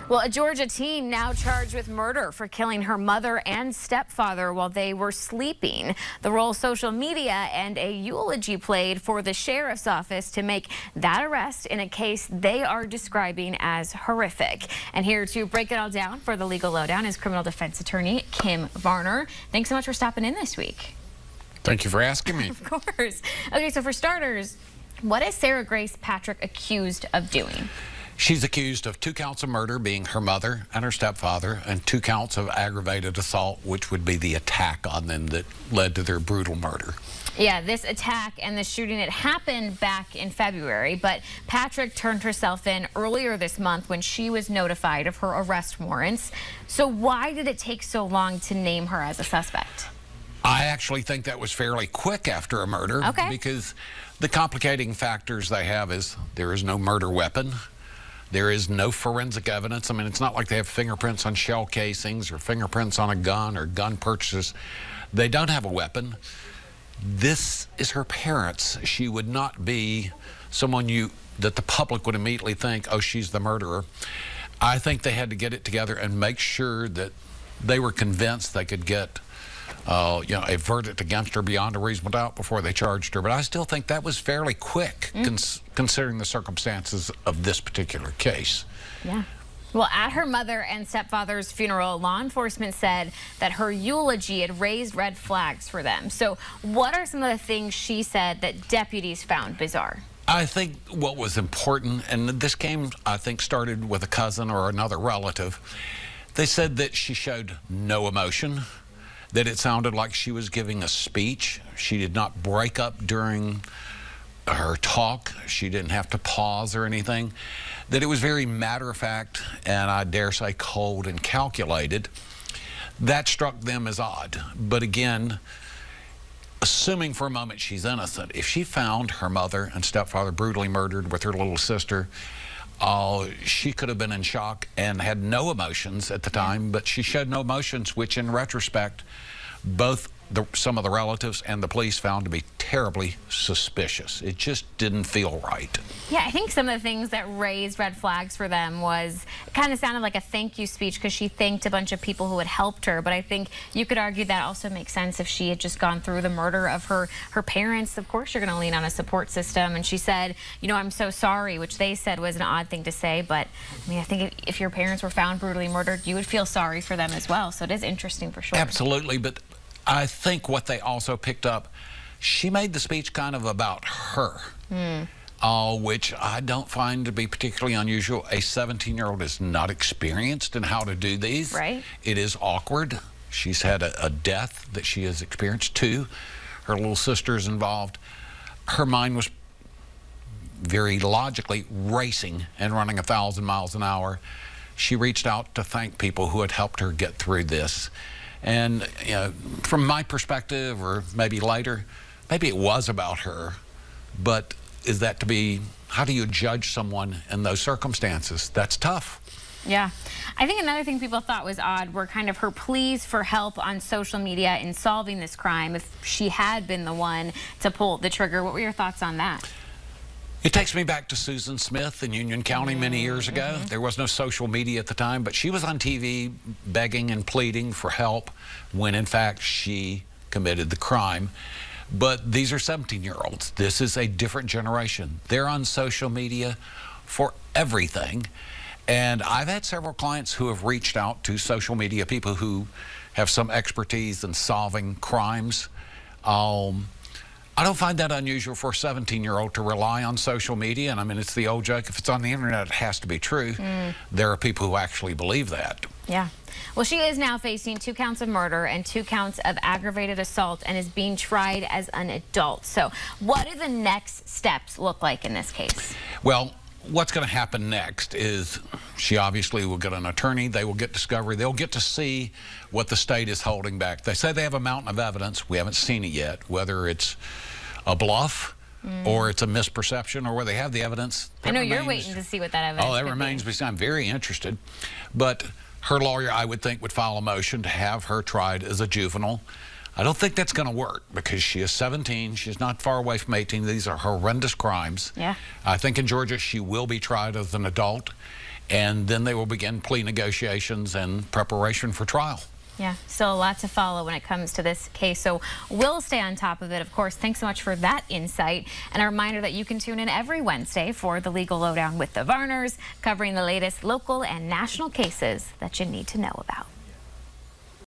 Well, a Georgia teen now charged with murder for killing her mother and stepfather while they were sleeping. The role social media and a eulogy played for the sheriff's office to make that arrest in a case they are describing as horrific. And here to break it all down for the Legal Lowdown is criminal defense attorney Kim Varner. Thanks so much for stopping in this week. Thank you for asking me. Of course. Okay, so for starters, what is Sarah Grace Patrick accused of doing? She's accused of 2 counts of murder, being her mother and her stepfather, and 2 counts of aggravated assault, which would be the attack on them that led to their brutal murder. Yeah, this attack and the shooting, it happened back in February, but Patrick turned herself in earlier this month when she was notified of her arrest warrants. So why did it take so long to name her as a suspect? I actually think that was fairly quick after a murder, because the complicating factors they have is there is no murder weapon. There is no forensic evidence. I mean, it's not like they have fingerprints on shell casings or fingerprints on a gun or gun purchases. They don't have a weapon. This is her parents. She would not be someone that the public would immediately think, oh, she's the murderer. I think they had to get it together and make sure that they were convinced they could get a verdict against her beyond a reasonable doubt before they charged her. But I still think that was fairly quick, considering the circumstances of this particular case. Yeah. Well, at her mother and stepfather's funeral, law enforcement said that her eulogy had raised red flags for them. So what are some of the things she said that deputies found bizarre? I think what was important, and this came, I think, started with a cousin or another relative. They said that she showed no emotion, that it sounded like she was giving a speech. She did not break up during her talk. She didn't have to pause or anything. That it was very matter-of-fact and, I dare say, cold and calculated. That struck them as odd. But again, assuming for a moment she's innocent, if she found her mother and stepfather brutally murdered with her little sister, she could have been in shock and had no emotions at the time, but she showed no emotions, which in retrospect, both some of the relatives and the police found to be terribly suspicious. It just didn't feel right. Yeah, I think some of the things that raised red flags for them was, it kind of sounded like a thank you speech because she thanked a bunch of people who had helped her. But I think you could argue that also makes sense if she had just gone through the murder of her parents. Of course, you're going to lean on a support system. And she said, you know, I'm so sorry, which they said was an odd thing to say. But I mean, I think if your parents were found brutally murdered, you would feel sorry for them as well. So it is interesting for sure. Absolutely. But I think what they also picked up, she made the speech kind of about her, which I don't find to be particularly unusual. A 17-year-old is not experienced in how to do these. Right. It is awkward. She's had a death that she has experienced too. Her little sister's involved. Her mind was very logically racing and running 1,000 miles an hour. She reached out to thank people who had helped her get through this. And you know, from my perspective, or maybe later, maybe it was about her, but is that to be, how do you judge someone in those circumstances? That's tough. Yeah. I think another thing people thought was odd were kind of her pleas for help on social media in solving this crime if she had been the one to pull the trigger. What were your thoughts on that? It takes me back to Susan Smith in Union County many years ago. There was no social media at the time, but she was on TV begging and pleading for help when, in fact, she committed the crime. But these are 17-year-olds. This is a different generation. They're on social media for everything. And I've had several clients who have reached out to social media people who have some expertise in solving crimes. I don't find that unusual for a 17-year-old to rely on social media. And I mean, it's the old joke, if it's on the internet, it has to be true. There are people who actually believe that. Yeah. Well, she is now facing 2 counts of murder and 2 counts of aggravated assault and is being tried as an adult. So what do the next steps look like in this case? Well, what's going to happen next is she obviously will get an attorney. They will get discovery. They'll get to see what the state is holding back. They say they have a mountain of evidence. We haven't seen it yet, whether it's a bluff or it's a misperception or where they have the evidence. I know you're waiting to see what that evidence is. Oh, that remains to be seen. I'm very interested. But her lawyer, I would think, would file a motion to have her tried as a juvenile. I don't think that's going to work because she is 17. She's not far away from 18. These are horrendous crimes. Yeah. I think in Georgia she will be tried as an adult. and then they will begin plea negotiations and preparation for trial. Yeah, still a lot to follow when it comes to this case, so we'll stay on top of it, of course. Thanks so much for that insight, and a reminder that you can tune in every Wednesday for the Legal Lowdown with the Varners, covering the latest local and national cases that you need to know about.